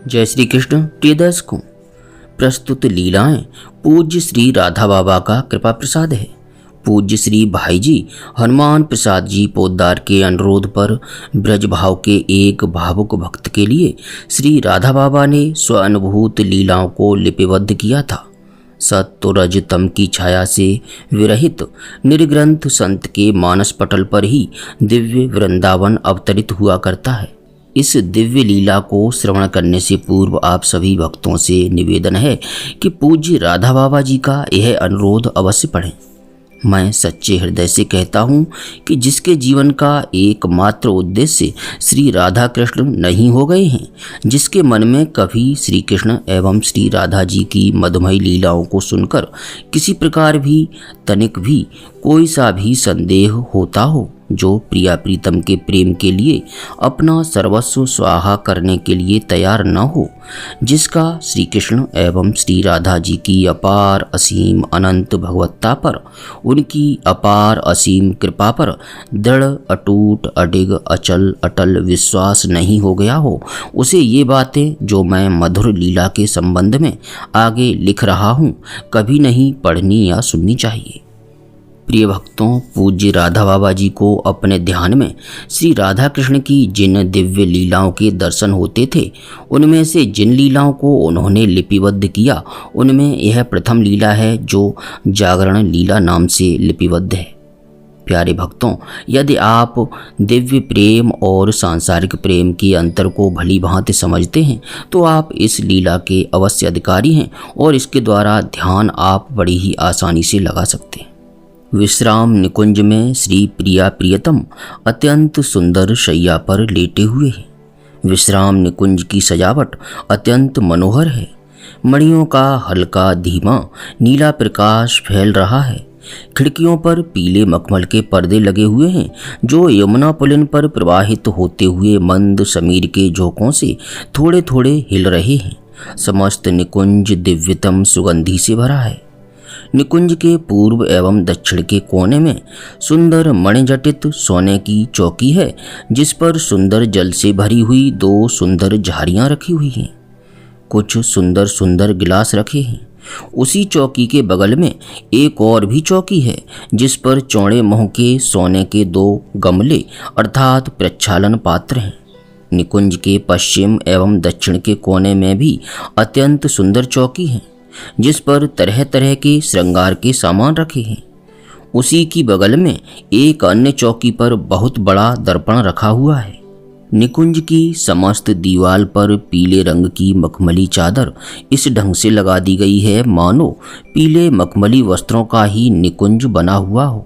जय श्री कृष्ण। प्रिय दर्शकों, प्रस्तुत लीलाएं पूज्य श्री राधा बाबा का कृपा प्रसाद है। पूज्य श्री भाई जी हनुमान प्रसाद जी पोद्दार के अनुरोध पर ब्रज भाव के एक भावुक भक्त के लिए श्री राधा बाबा ने स्वानुभूत लीलाओं को लिपिबद्ध किया था। सत्व रज तम की छाया से विरहित निर्ग्रंथ संत के मानस पटल पर ही दिव्य वृंदावन अवतरित हुआ करता है। इस दिव्य लीला को श्रवण करने से पूर्व आप सभी भक्तों से निवेदन है कि पूज्य राधा बाबा जी का यह अनुरोध अवश्य पढ़ें। मैं सच्चे हृदय से कहता हूँ कि जिसके जीवन का एकमात्र उद्देश्य श्री राधा कृष्ण नहीं हो गए हैं, जिसके मन में कभी श्री कृष्ण एवं श्री राधा जी की मधुमयी लीलाओं को सुनकर किसी प्रकार भी तनिक भी कोई सा भी संदेह होता हो, जो प्रिया प्रीतम के प्रेम के लिए अपना सर्वस्व स्वाहा करने के लिए तैयार न हो, जिसका श्री कृष्ण एवं श्री राधा जी की अपार असीम अनंत भगवत्ता पर, उनकी अपार असीम कृपा पर दृढ़ अटूट अडिग अचल अटल विश्वास नहीं हो गया हो, उसे ये बातें जो मैं मधुर लीला के संबंध में आगे लिख रहा हूँ कभी नहीं पढ़नी या सुननी चाहिए। प्रिय भक्तों, पूज्य राधा बाबा जी को अपने ध्यान में श्री राधा कृष्ण की जिन दिव्य लीलाओं के दर्शन होते थे, उनमें से जिन लीलाओं को उन्होंने लिपिबद्ध किया, उनमें यह प्रथम लीला है जो जागरण लीला नाम से लिपिबद्ध है। प्यारे भक्तों, यदि आप दिव्य प्रेम और सांसारिक प्रेम के अंतर को भली भांति समझते हैं तो आप इस लीला के अवश्य अधिकारी हैं और इसके द्वारा ध्यान आप बड़ी ही आसानी से लगा सकते हैं। विश्राम निकुंज में श्री प्रिया प्रियतम अत्यंत सुंदर शैया पर लेटे हुए हैं। विश्राम निकुंज की सजावट अत्यंत मनोहर है। मणियों का हल्का धीमा नीला प्रकाश फैल रहा है। खिड़कियों पर पीले मखमल के पर्दे लगे हुए हैं जो यमुना पुलिन पर प्रवाहित होते हुए मंद समीर के झोंकों से थोड़े थोड़े हिल रहे हैं। समस्त निकुंज दिव्यतम सुगंधि से भरा है। निकुंज के पूर्व एवं दक्षिण के कोने में सुंदर मणिजटित सोने की चौकी है, जिस पर सुंदर जल से भरी हुई दो सुंदर झारियां रखी हुई हैं। कुछ सुंदर सुंदर गिलास रखे हैं। उसी चौकी के बगल में एक और भी चौकी है, जिस पर चौड़े मुंह के सोने के दो गमले अर्थात प्रक्षालन पात्र हैं। निकुंज के पश्चिम एवं दक्षिण के कोने में भी अत्यंत सुंदर चौकी है, जिस पर तरह तरह के श्रृंगार के सामान रखे हैं। उसी की बगल में एक अन्य चौकी पर बहुत बड़ा दर्पण रखा हुआ है। निकुंज की समस्त दीवार पर पीले रंग की मखमली चादर इस ढंग से लगा दी गई है मानो पीले मखमली वस्त्रों का ही निकुंज बना हुआ हो।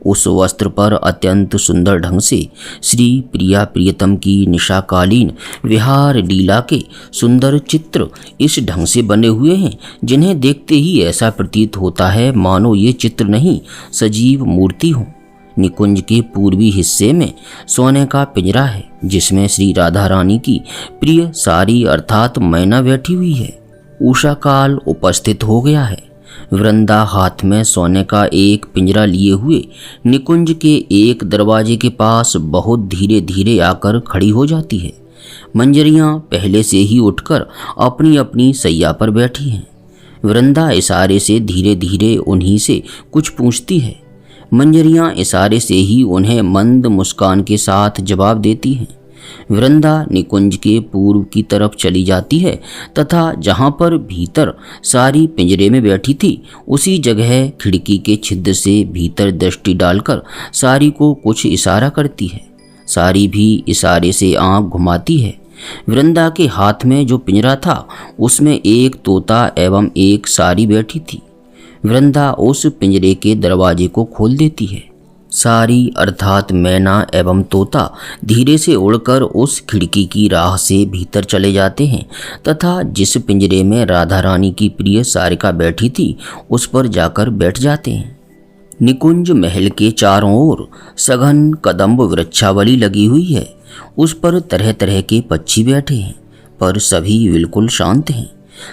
उस वस्त्र पर अत्यंत सुंदर ढंग से श्री प्रिया प्रियतम की निशाकालीन विहार लीला के सुंदर चित्र इस ढंग से बने हुए हैं, जिन्हें देखते ही ऐसा प्रतीत होता है मानो ये चित्र नहीं सजीव मूर्ति हो। निकुंज के पूर्वी हिस्से में सोने का पिंजरा है, जिसमें श्री राधा रानी की प्रिय सारी अर्थात मैना बैठी हुई है। उषा काल उपस्थित हो गया है। वृंदा हाथ में सोने का एक पिंजरा लिए हुए निकुंज के एक दरवाजे के पास बहुत धीरे धीरे आकर खड़ी हो जाती है। मंजरियां पहले से ही उठकर अपनी अपनी सैया पर बैठी हैं। वृंदा इशारे से धीरे धीरे उन्हीं से कुछ पूछती है। मंजरियां इशारे से ही उन्हें मंद मुस्कान के साथ जवाब देती हैं। वृंदा निकुंज के पूर्व की तरफ चली जाती है तथा जहाँ पर भीतर सारी पिंजरे में बैठी थी, उसी जगह खिड़की के छिद्र से भीतर दृष्टि डालकर सारी को कुछ इशारा करती है। सारी भी इशारे से आंख घुमाती है। वृंदा के हाथ में जो पिंजरा था उसमें एक तोता एवं एक सारी बैठी थी। वृंदा उस पिंजरे के दरवाजे को खोल देती है। सारी अर्थात मैना एवं तोता धीरे से उड़कर उस खिड़की की राह से भीतर चले जाते हैं तथा जिस पिंजरे में राधा रानी की प्रिय सारिका बैठी थी उस पर जाकर बैठ जाते हैं। निकुंज महल के चारों ओर सघन कदम्ब वृक्षावली लगी हुई है। उस पर तरह तरह के पक्षी बैठे हैं, पर सभी बिल्कुल शांत हैं।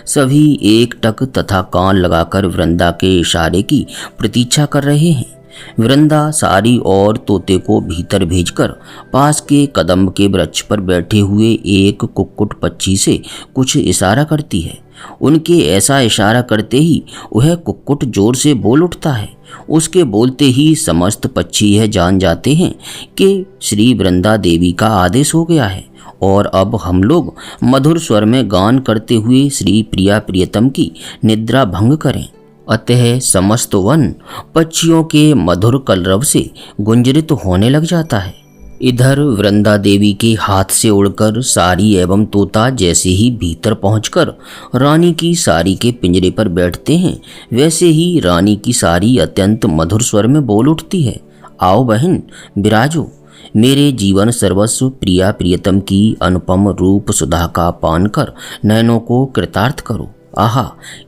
सभी एक टक तथा कान लगाकर वृंदा के इशारे की प्रतीक्षा कर रहे हैं। वृंदा सारी और तोते को भीतर भेजकर पास के कदम्ब के वृक्ष पर बैठे हुए एक कुक्कुट पक्षी से कुछ इशारा करती है। उनके ऐसा इशारा करते ही वह कुक्कुट जोर से बोल उठता है। उसके बोलते ही समस्त पक्षी यह जान जाते हैं कि श्री वृंदा देवी का आदेश हो गया है और अब हम लोग मधुर स्वर में गान करते हुए श्री प्रिया प्रियतम की निद्रा भंग करें। अतः समस्त वन पक्षियों के मधुर कलरव से गुंजरित होने लग जाता है। इधर वृंदा देवी के हाथ से उड़कर सारी एवं तोता जैसे ही भीतर पहुंचकर रानी की सारी के पिंजरे पर बैठते हैं, वैसे ही रानी की सारी अत्यंत मधुर स्वर में बोल उठती है, आओ बहन विराजो, मेरे जीवन सर्वस्व प्रिया प्रियतम की अनुपम रूप सुधा का पान कर नयनों को कृतार्थ करो। आहा,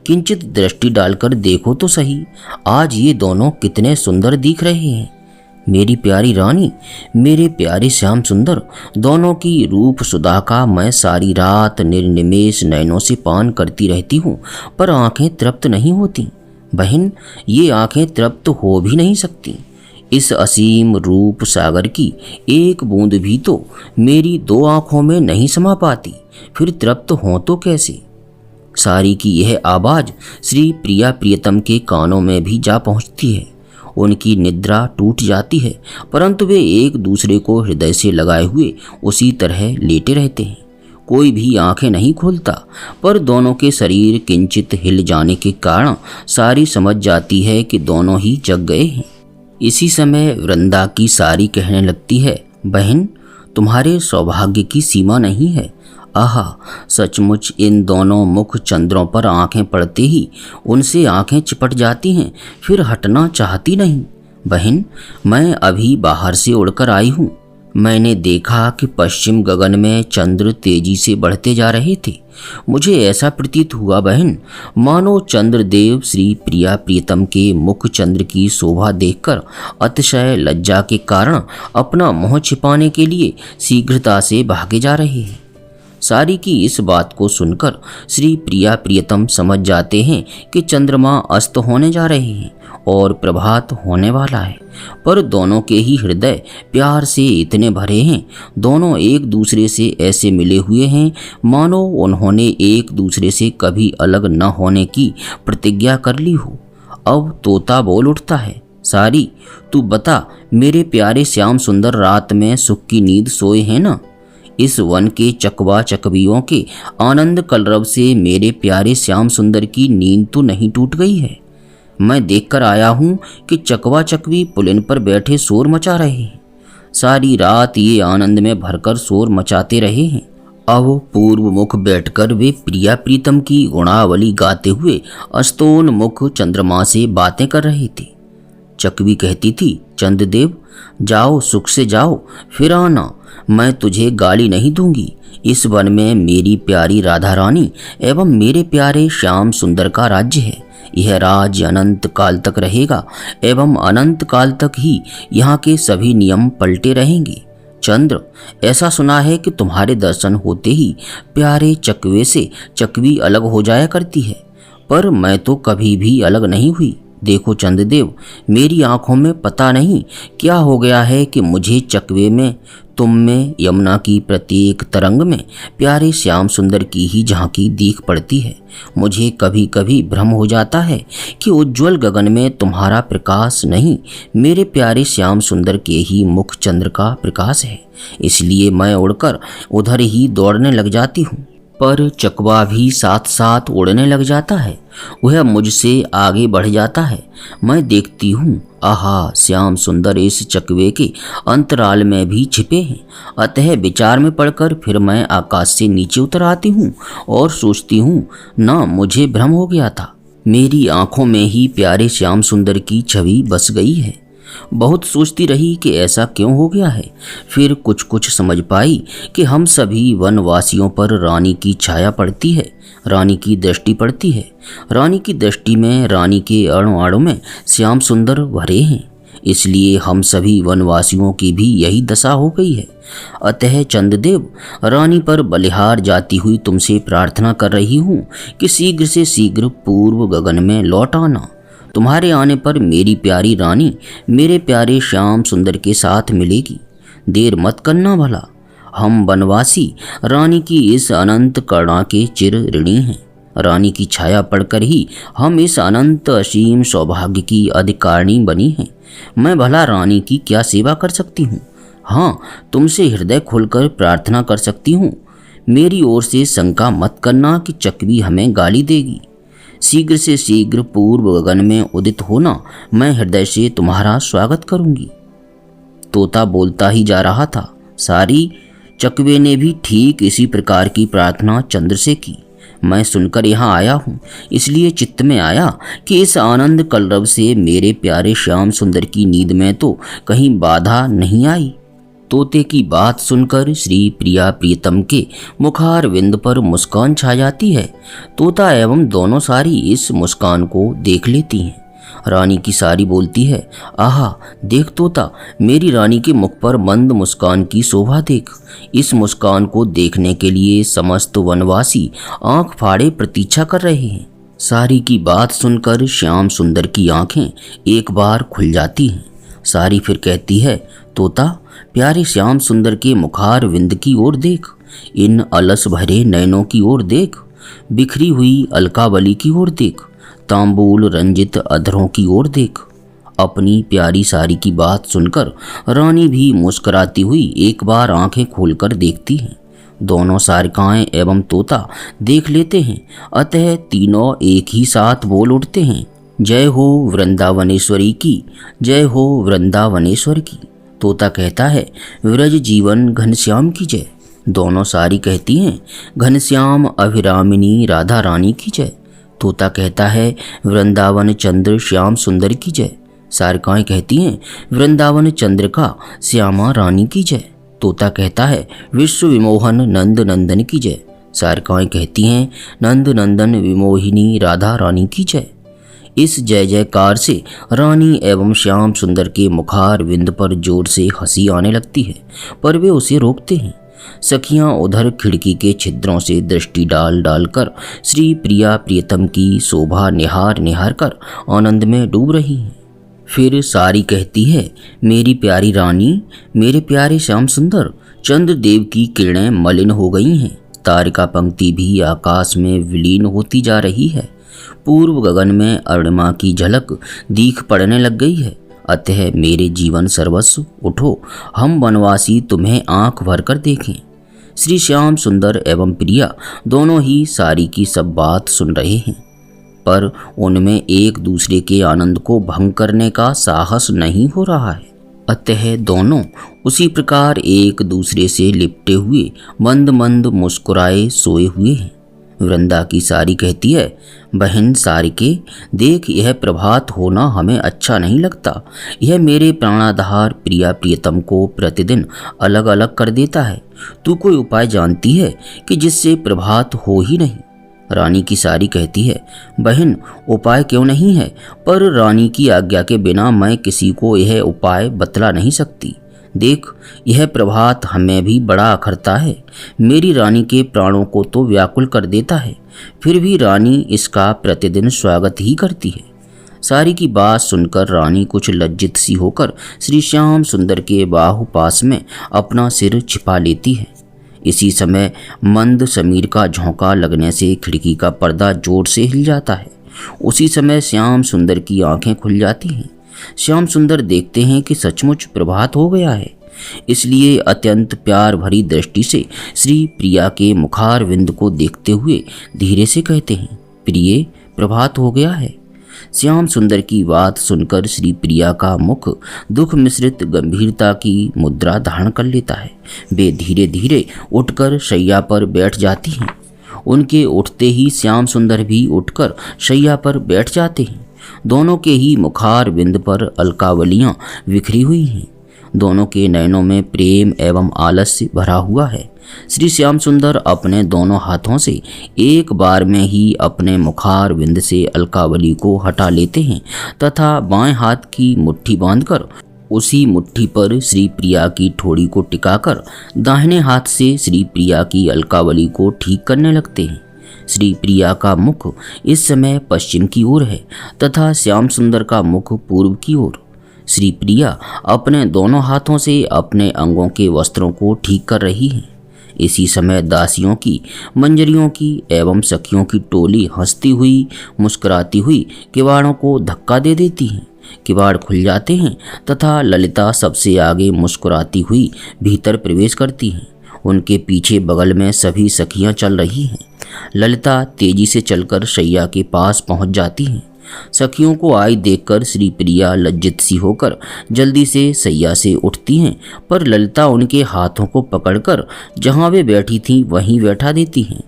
किंचित दृष्टि डालकर देखो तो सही, आज ये दोनों कितने सुंदर दिख रहे हैं। मेरी प्यारी रानी, मेरे प्यारे श्याम सुंदर, दोनों की रूप सुधा का मैं सारी रात निर्निमेष नयनों से पान करती रहती हूँ, पर आंखें तृप्त नहीं होती। बहन, ये आंखें तृप्त हो भी नहीं सकती। इस असीम रूप सागर की एक बूंद भी तो मेरी दो आंखों में नहीं समा पाती, फिर तृप्त हो तो कैसे। सारी की यह आवाज श्री प्रिया प्रियतम के कानों में भी जा पहुँचती है। उनकी निद्रा टूट जाती है, परंतु वे एक दूसरे को हृदय से लगाए हुए उसी तरह लेटे रहते हैं। कोई भी आंखें नहीं खोलता, पर दोनों के शरीर किंचित हिल जाने के कारण सारी समझ जाती है कि दोनों ही जग गए हैं। इसी समय वृंदा की सारी कहने लगती है, बहन, तुम्हारे सौभाग्य की सीमा नहीं है। आहा, सचमुच इन दोनों मुख चंद्रों पर आंखें पड़ते ही उनसे आंखें चिपट जाती हैं, फिर हटना चाहती नहीं। बहन, मैं अभी बाहर से उड़कर आई हूँ। मैंने देखा कि पश्चिम गगन में चंद्र तेजी से बढ़ते जा रहे थे। मुझे ऐसा प्रतीत हुआ बहन, मानो चंद्रदेव श्री प्रिया प्रियतम के मुख चंद्र की शोभा देखकर अतिशय लज्जा के कारण अपना मुँह छिपाने के लिए शीघ्रता से भागे जा रहे हैं। सारी की इस बात को सुनकर श्री प्रिया प्रियतम समझ जाते हैं कि चंद्रमा अस्त होने जा रहे हैं और प्रभात होने वाला है, पर दोनों के ही हृदय प्यार से इतने भरे हैं, दोनों एक दूसरे से ऐसे मिले हुए हैं मानो उन्होंने एक दूसरे से कभी अलग न होने की प्रतिज्ञा कर ली हो। अब तोता बोल उठता है, सारी, तू बता, मेरे प्यारे श्याम सुंदर रात में सुख की नींद सोए हैं ना? इस वन के चकवा चकवियों के आनंद कलरव से मेरे प्यारे श्याम सुंदर की नींद तो नहीं टूट गई है। मैं देखकर आया हूँ कि चकवा चकवी पुलिन पर बैठे शोर मचा रहे हैं। सारी रात ये आनंद में भरकर शोर मचाते रहे हैं। अब पूर्व मुख बैठकर वे प्रिया प्रीतम की गुणावली गाते हुए अस्तोन मुख चंद्रमा से बातें कर रहे थे। चकवी कहती थी, चंद्रदेव, जाओ, सुख से जाओ, फिर आना, मैं तुझे गाली नहीं दूंगी। इस वन में मेरी प्यारी राधा रानी एवं मेरे प्यारे श्याम सुंदर का राज्य है। यह राज्य अनंत काल तक रहेगा एवं अनंत काल तक ही यहाँ के सभी नियम पलटे रहेंगे। चंद्र, ऐसा सुना है कि तुम्हारे दर्शन होते ही प्यारे चकवे से चकवी अलग हो जाया करती है, पर मैं तो कभी भी अलग नहीं हुई। देखो चंद्रदेव, मेरी आंखों में पता नहीं क्या हो गया है कि मुझे चकवे में, तुम में, यमुना की प्रत्येक तरंग में प्यारे श्याम सुंदर की ही झांकी दिख पड़ती है। मुझे कभी कभी भ्रम हो जाता है कि उज्ज्वल गगन में तुम्हारा प्रकाश नहीं, मेरे प्यारे श्याम सुंदर के ही मुख चंद्र का प्रकाश है। इसलिए मैं उड़कर उधर ही दौड़ने लग जाती हूँ। पर चकवा भी साथ साथ उड़ने लग जाता है। वह मुझसे आगे बढ़ जाता है। मैं देखती हूँ, आहा, श्याम सुंदर इस चकवे के अंतराल में भी छिपे हैं। अतः विचार में पड़कर फिर मैं आकाश से नीचे उतर आती हूँ और सोचती हूँ, ना, मुझे भ्रम हो गया था, मेरी आंखों में ही प्यारे श्याम सुंदर की छवि बस गई है। बहुत सोचती रही कि ऐसा क्यों हो गया है। फिर कुछ कुछ समझ पाई कि हम सभी वनवासियों पर रानी की छाया पड़ती है, रानी की दृष्टि पड़ती है। रानी की दृष्टि में रानी के अणु अणु में श्याम सुंदर भरे हैं, इसलिए हम सभी वनवासियों की भी यही दशा हो गई है। अतः चंद्रदेव, रानी पर बलिहार जाती हुई तुमसे प्रार्थना कर रही हूँ कि शीघ्र से शीघ्र पूर्व गगन में लौट आना। तुम्हारे आने पर मेरी प्यारी रानी मेरे प्यारे श्याम सुंदर के साथ मिलेगी। देर मत करना भला। हम वनवासी रानी की इस अनंत करुणा के चिर ऋणी हैं। रानी की छाया पड़कर ही हम इस अनंत असीम सौभाग्य की अधिकारिणी बनी हैं। मैं भला रानी की क्या सेवा कर सकती हूँ? हाँ, तुमसे हृदय खोलकर प्रार्थना कर सकती हूँ। मेरी ओर से शंका मत करना कि चकवी हमें गाली देगी। शीघ्र से शीघ्र पूर्व गगन में उदित होना, मैं हृदय से तुम्हारा स्वागत करूँगी। तोता बोलता ही जा रहा था। सारी चकवे ने भी ठीक इसी प्रकार की प्रार्थना चंद्र से की। मैं सुनकर यहाँ आया हूँ, इसलिए चित्त में आया कि इस आनंद कलरव से मेरे प्यारे श्याम सुंदर की नींद में तो कहीं बाधा नहीं आई। तोते की बात सुनकर श्री प्रिया प्रियतम के मुखार विंद पर मुस्कान छा जाती है। तोता एवं दोनों सारी इस मुस्कान को देख लेती हैं। रानी की सारी बोलती है, आहा देख तोता, मेरी रानी के मुख पर मंद मुस्कान की शोभा देख। इस मुस्कान को देखने के लिए समस्त वनवासी आंख फाड़े प्रतीक्षा कर रहे हैं। सारी की बात सुनकर श्याम सुंदर की आंखें एक बार खुल जाती हैं। सारी फिर कहती है, तोता प्यारे श्याम सुंदर के मुखार विंद की ओर देख, इन अलस भरे नयनों की ओर देख, बिखरी हुई अलकावली की ओर देख, तांबूल रंजित अधरों की ओर देख। अपनी प्यारी सारी की बात सुनकर रानी भी मुस्कुराती हुई एक बार आंखें खोलकर देखती हैं। दोनों सारिकाएं एवं तोता देख लेते हैं, अतः तीनों एक ही साथ बोल उठते हैं, जय हो वृंदावनेश्वरी की, जय हो वृंदावनेश्वर की। तोता कहता है, व्रज जीवन घनश्याम की जय। दोनों सारी कहती हैं, घनश्याम अभिरामिनी राधा रानी की जय। तोता कहता है, वृंदावन चंद्र श्याम सुंदर की जय। सारिकाएं कहती हैं, वृंदावन चंद्र का श्यामा रानी की जय। तोता कहता है, विश्व विमोहन नंद नंदन की जय। सारिकाएं कहती हैं, नंद नंदन विमोहिनी राधा रानी की जय। इस जय जयकार से रानी एवं श्याम सुंदर के मुखार विंद पर जोर से हंसी आने लगती है, पर वे उसे रोकते हैं। सखियां उधर खिड़की के छिद्रों से दृष्टि डाल डालकर श्री प्रिया प्रियतम की शोभा निहार निहार कर आनंद में डूब रही हैं। फिर सारी कहती है, मेरी प्यारी रानी, मेरे प्यारे श्याम सुंदर, चंद्रदेव की किरणें मलिन हो गई हैं। तारिका पंक्ति भी आकाश में विलीन होती जा रही है। पूर्व गगन में अरुणिमा की झलक दीख पड़ने लग गई है। अतः मेरे जीवन सर्वस्व, उठो, हम वनवासी तुम्हें आंख भर कर देखें। श्री श्याम सुंदर एवं प्रिया दोनों ही सारी की सब बात सुन रहे हैं, पर उनमें एक दूसरे के आनंद को भंग करने का साहस नहीं हो रहा है। अतः दोनों उसी प्रकार एक दूसरे से लिपटे हुए मंद मंद मुस्कुराए सोए हुए हैं। वृंदा की सारी कहती है, बहन सारिके, देख यह प्रभात होना हमें अच्छा नहीं लगता। यह मेरे प्राणाधार प्रिया प्रियतम को प्रतिदिन अलग अलग कर देता है। तू कोई उपाय जानती है कि जिससे प्रभात हो ही नहीं? रानी की सारी कहती है, बहन उपाय क्यों नहीं है, पर रानी की आज्ञा के बिना मैं किसी को यह उपाय बतला नहीं सकती। देख, यह प्रभात हमें भी बड़ा अखरता है। मेरी रानी के प्राणों को तो व्याकुल कर देता है, फिर भी रानी इसका प्रतिदिन स्वागत ही करती है। सारी की बात सुनकर रानी कुछ लज्जित सी होकर श्री श्याम सुंदर के बाहुपास में अपना सिर छिपा लेती है। इसी समय मंद समीर का झोंका लगने से खिड़की का पर्दा जोर से हिल जाता है। उसी समय श्याम सुंदर की आंखें खुल जाती हैं। श्याम सुंदर देखते हैं कि सचमुच प्रभात हो गया है, इसलिए अत्यंत प्यार भरी दृष्टि से श्री प्रिया के मुखार विंद को देखते हुए धीरे से कहते हैं, प्रिये प्रभात हो गया है। श्याम सुंदर की बात सुनकर श्री प्रिया का मुख दुख मिश्रित गंभीरता की मुद्रा धारण कर लेता है। वे धीरे धीरे उठकर शैया पर बैठ जाती हैं। उनके उठते ही श्याम सुंदर भी उठकर शैया पर बैठ जाते हैं। दोनों के ही मुखार बिंद पर अलकावलियां बिखरी हुई हैं। दोनों के नयनों में प्रेम एवं आलस्य भरा हुआ है। श्री श्याम सुंदर अपने दोनों हाथों से एक बार में ही अपने मुखार बिंद से अलकावली को हटा लेते हैं तथा बाएं हाथ की मुट्ठी बांधकर उसी मुट्ठी पर श्री प्रिया की ठोड़ी को टिकाकर दाहिने हाथ से श्री प्रिया की अलकावली को ठीक करने लगते हैं। श्री प्रिया का मुख इस समय पश्चिम की ओर है तथा श्याम सुंदर का मुख पूर्व की ओर। श्री प्रिया अपने दोनों हाथों से अपने अंगों के वस्त्रों को ठीक कर रही है। इसी समय दासियों की, मंजरियों की एवं सखियों की टोली हंसती हुई, मुस्कुराती हुई किवाड़ों को धक्का दे देती है। किवाड़ खुल जाते हैं तथा ललिता सबसे आगे मुस्कुराती हुई भीतर प्रवेश करती है। उनके पीछे बगल में सभी सखियां चल रही हैं। ललिता तेजी से चलकर शैया के पास पहुंच जाती हैं। सखियों को आई देखकर श्री प्रिया लज्जित सी होकर जल्दी से सैया से उठती हैं, पर ललिता उनके हाथों को पकड़कर जहां वे बैठी थीं वहीं बैठा देती हैं।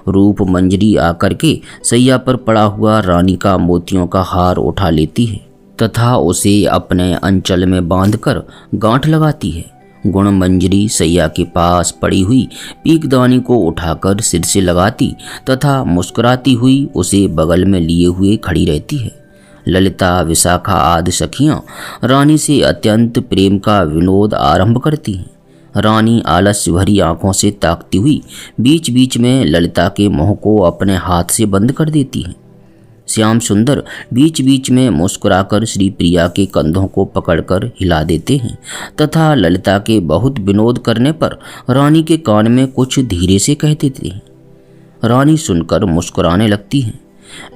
रूप मंजरी आकर के सैया पर पड़ा हुआ रानी का मोतियों का हार उठा लेती है तथा उसे अपने अंचल में बांधकर गांठ लगाती है। गुण मंजरी सैया के पास पड़ी हुई पीकदानी को उठाकर सिर से लगाती तथा मुस्कुराती हुई उसे बगल में लिए हुए खड़ी रहती है। ललिता, विशाखा आदि सखियां रानी से अत्यंत प्रेम का विनोद आरंभ करती हैं। रानी आलस्य भरी आंखों से ताकती हुई बीच बीच में ललिता के मुंह को अपने हाथ से बंद कर देती है। श्याम सुंदर बीच बीच में मुस्कुराकर श्री प्रिया के कंधों को पकड़कर हिला देते हैं तथा ललिता के बहुत विनोद करने पर रानी के कान में कुछ धीरे से कह देते हैं। रानी सुनकर मुस्कुराने लगती हैं।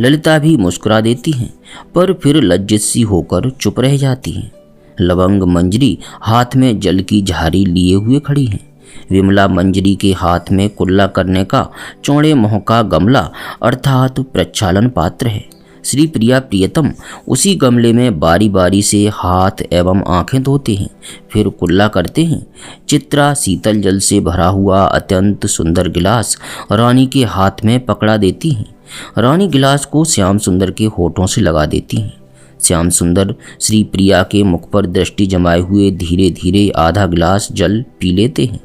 ललिता भी मुस्कुरा देती हैं, पर फिर लज्जित सी होकर चुप रह जाती हैं। लवंग मंजरी हाथ में जल की झारी लिए हुए खड़ी हैं। विमला मंजरी के हाथ में कुल्ला करने का चौड़े मुंह का गमला अर्थात प्रक्षालन पात्र है। श्री प्रिया प्रियतम उसी गमले में बारी बारी से हाथ एवं आंखें धोते हैं, फिर कुल्ला करते हैं। चित्रा शीतल जल से भरा हुआ अत्यंत सुंदर गिलास रानी के हाथ में पकड़ा देती हैं। रानी गिलास को श्याम सुंदर के होठों से लगा देती हैं। श्याम सुंदर श्री प्रिया के मुख पर दृष्टि जमाए हुए धीरे धीरे आधा गिलास जल पी लेते हैं।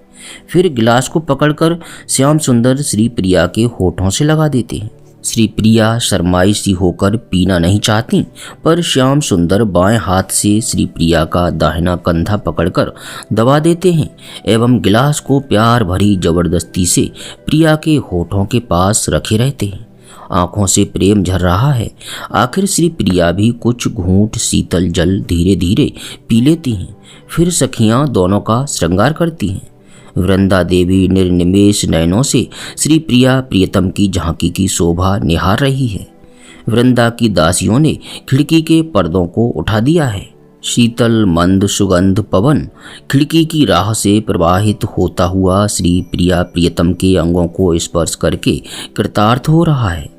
फिर गिलास को पकड़कर श्याम सुंदर श्री प्रिया के होठों से लगा देते हैं। श्री प्रिया शर्माई सी होकर पीना नहीं चाहती, पर श्याम सुंदर बाएं हाथ से श्री प्रिया का दाहिना कंधा पकड़कर दबा देते हैं एवं गिलास को प्यार भरी जबरदस्ती से प्रिया के होठों के पास रखे रहते हैं। आंखों से प्रेम झर रहा है। आखिर श्री प्रिया भी कुछ घूंट शीतल जल धीरे धीरे पी लेती हैं। फिर सखियां दोनों का श्रृंगार करती हैं। वृंदा देवी निर्निमेष नयनों से श्री प्रिया प्रियतम की झांकी की शोभा निहार रही है। वृंदा की दासियों ने खिड़की के पर्दों को उठा दिया है। शीतल मंद सुगंध पवन खिड़की की राह से प्रवाहित होता हुआ श्री प्रिया प्रियतम के अंगों को स्पर्श करके कृतार्थ हो रहा है।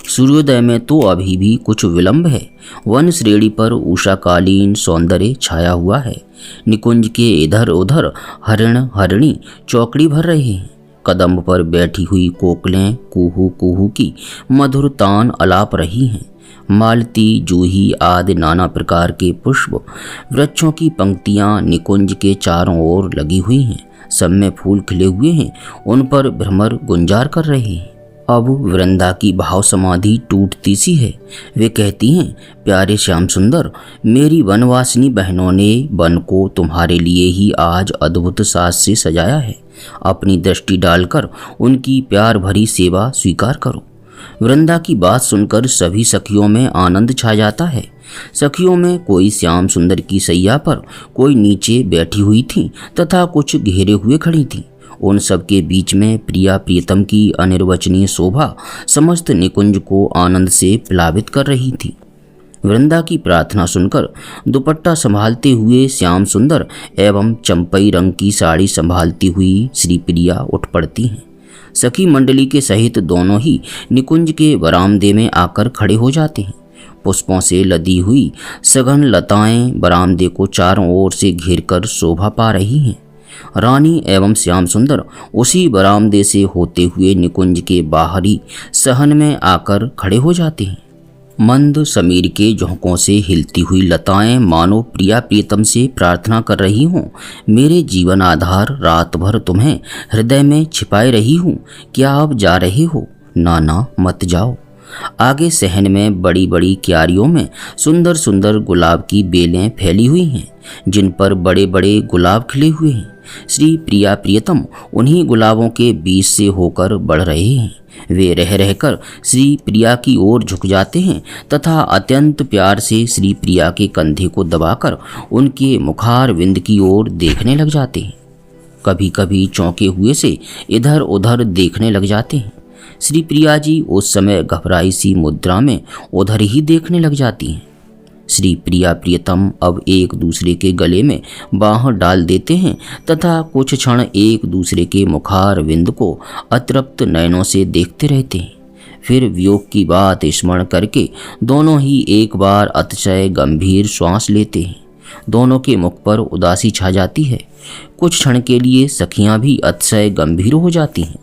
सूर्योदय में तो अभी भी कुछ विलंब है। वन श्रेणी पर उषाकालीन सौंदर्य छाया हुआ है। निकुंज के इधर उधर हरिण हरिणी चौकड़ी भर रहे हैं। कदम पर बैठी हुई कोकिलें कुहू कुहू की मधुर तान अलाप रही हैं। मालती, जूही आदि नाना प्रकार के पुष्प वृक्षों की पंक्तियां निकुंज के चारों ओर लगी हुई हैं। सब में फूल खिले हुए हैं, उन पर भ्रमर गुंजार कर रहे हैं। अब वृंदा की भाव समाधि टूटती सी है। वे कहती हैं, प्यारे श्याम सुंदर, मेरी वनवासिनी बहनों ने वन को तुम्हारे लिए ही आज अद्भुत साज से सजाया है। अपनी दृष्टि डालकर उनकी प्यार भरी सेवा स्वीकार करो। वृंदा की बात सुनकर सभी सखियों में आनंद छा जाता है। सखियों में कोई श्याम सुंदर की सैया पर, कोई नीचे बैठी हुई थी तथा कुछ घेरे हुए खड़ी थी। उन सब के बीच में प्रिया प्रियतम की अनिर्वचनीय शोभा समस्त निकुंज को आनंद से प्लावित कर रही थी। वृंदा की प्रार्थना सुनकर दुपट्टा संभालते हुए श्याम सुंदर एवं चंपई रंग की साड़ी संभालती हुई श्री प्रिया उठ पड़ती हैं। सखी मंडली के सहित दोनों ही निकुंज के बरामदे में आकर खड़े हो जाते हैं। पुष्पों से लदी हुई सघन लताएं बरामदे को चारों ओर से घेरकर शोभा पा रही हैं। रानी एवं श्याम सुंदर उसी बरामदे से होते हुए निकुंज के बाहरी सहन में आकर खड़े हो जाते हैं। मंद समीर के झोंकों से हिलती हुई लताएं मानो प्रिया प्रियतम से प्रार्थना कर रही हों, मेरे जीवन आधार रात भर तुम्हें हृदय में छिपाए रही हूँ, क्या अब जा रहे हो? ना मत जाओ। आगे सहन में बड़ी बड़ी क्यारियों में सुंदर सुंदर गुलाब की बेलें फैली हुई हैं, जिन पर बड़े बड़े गुलाब खिले हुए हैं। श्री प्रिया प्रियतम उन्हीं गुलाबों के बीच से होकर बढ़ रहे हैं। वे रह रहकर श्री प्रिया की ओर झुक जाते हैं तथा अत्यंत प्यार से श्री प्रिया के कंधे को दबाकर उनके मुखार विंद की ओर देखने लग जाते हैं। कभी कभी चौंके हुए से इधर उधर देखने लग जाते हैं। श्री प्रिया जी उस समय घबराई सी मुद्रा में उधर ही देखने लग जाती हैं। श्री प्रिया प्रियतम अब एक दूसरे के गले में बाँह डाल देते हैं तथा कुछ क्षण एक दूसरे के मुखार विंद को अतृप्त नयनों से देखते रहते हैं। फिर वियोग की बात स्मरण करके दोनों ही एक बार अतिशय गंभीर श्वास लेते हैं। दोनों के मुख पर उदासी छा जाती है। कुछ क्षण के लिए सखियां भी अतिशय गंभीर हो जाती हैं।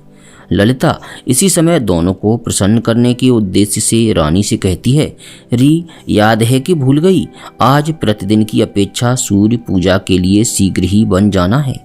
ललिता इसी समय दोनों को प्रसन्न करने के उद्देश्य से रानी से कहती है, री याद है कि भूल गई, आज प्रतिदिन की अपेक्षा सूर्य पूजा के लिए शीघ्र ही बन जाना है।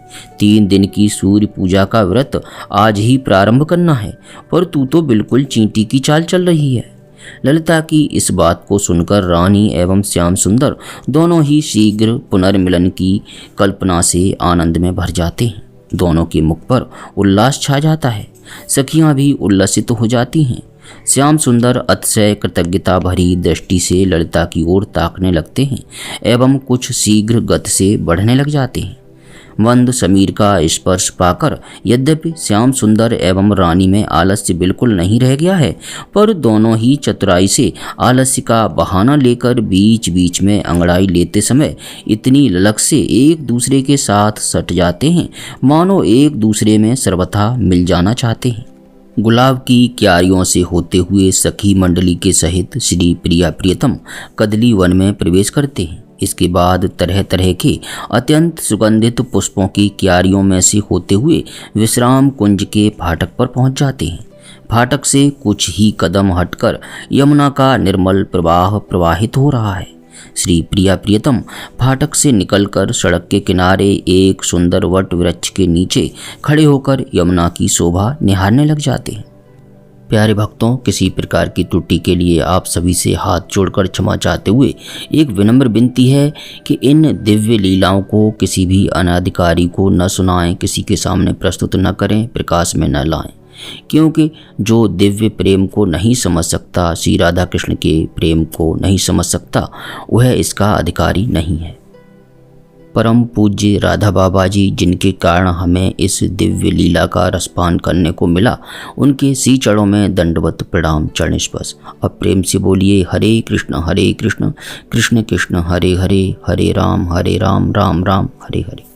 3 दिन की सूर्य पूजा का व्रत आज ही प्रारंभ करना है, पर तू तो बिल्कुल चींटी की चाल चल रही है। ललिता की इस बात को सुनकर रानी एवं श्याम सुंदर दोनों ही शीघ्र पुनर्मिलन की कल्पना से आनंद में भर जाते हैं। दोनों के मुख पर उल्लास छा जाता है। सखियां भी उल्लसित हो जाती हैं। श्याम सुंदर अतिशय कृतज्ञता भरी दृष्टि से ललिता की ओर ताकने लगते हैं एवं कुछ शीघ्र गति से बढ़ने लग जाते हैं। मंद समीर का स्पर्श पाकर यद्यपि श्याम सुंदर एवं रानी में आलस्य बिल्कुल नहीं रह गया है, पर दोनों ही चतुराई से आलस्य का बहाना लेकर बीच बीच में अंगड़ाई लेते समय इतनी ललक से एक दूसरे के साथ सट जाते हैं मानो एक दूसरे में सर्वथा मिल जाना चाहते हैं। गुलाब की क्यारियों से होते हुए सखी मंडली के सहित श्री प्रिया प्रियतम कदली वन में प्रवेश करते हैं। इसके बाद तरह तरह के अत्यंत सुगंधित पुष्पों की क्यारियों में से होते हुए विश्राम कुंज के फाटक पर पहुंच जाते हैं। फाटक से कुछ ही कदम हटकर यमुना का निर्मल प्रवाह प्रवाहित हो रहा है। श्री प्रिया प्रियतम फाटक से निकलकर सड़क के किनारे एक सुंदर वट वृक्ष के नीचे खड़े होकर यमुना की शोभा निहारने लग जाते हैं। प्यारे भक्तों, किसी प्रकार की त्रुटि के लिए आप सभी से हाथ जोड़कर क्षमा चाहते हुए एक विनम्र विनती है कि इन दिव्य लीलाओं को किसी भी अनाधिकारी को न सुनाएं, किसी के सामने प्रस्तुत न करें, प्रकाश में न लाएं, क्योंकि जो दिव्य प्रेम को नहीं समझ सकता, श्री राधा कृष्ण के प्रेम को नहीं समझ सकता, वह इसका अधिकारी नहीं है। परम पूज्य राधा बाबा जी, जिनके कारण हमें इस दिव्य लीला का रसपान करने को मिला, उनके सी चरणों में दंडवत प्रणाम चरण स्पर्श। अब प्रेम से बोलिए हरे कृष्ण कृष्ण कृष्ण हरे हरे, हरे राम राम राम हरे हरे।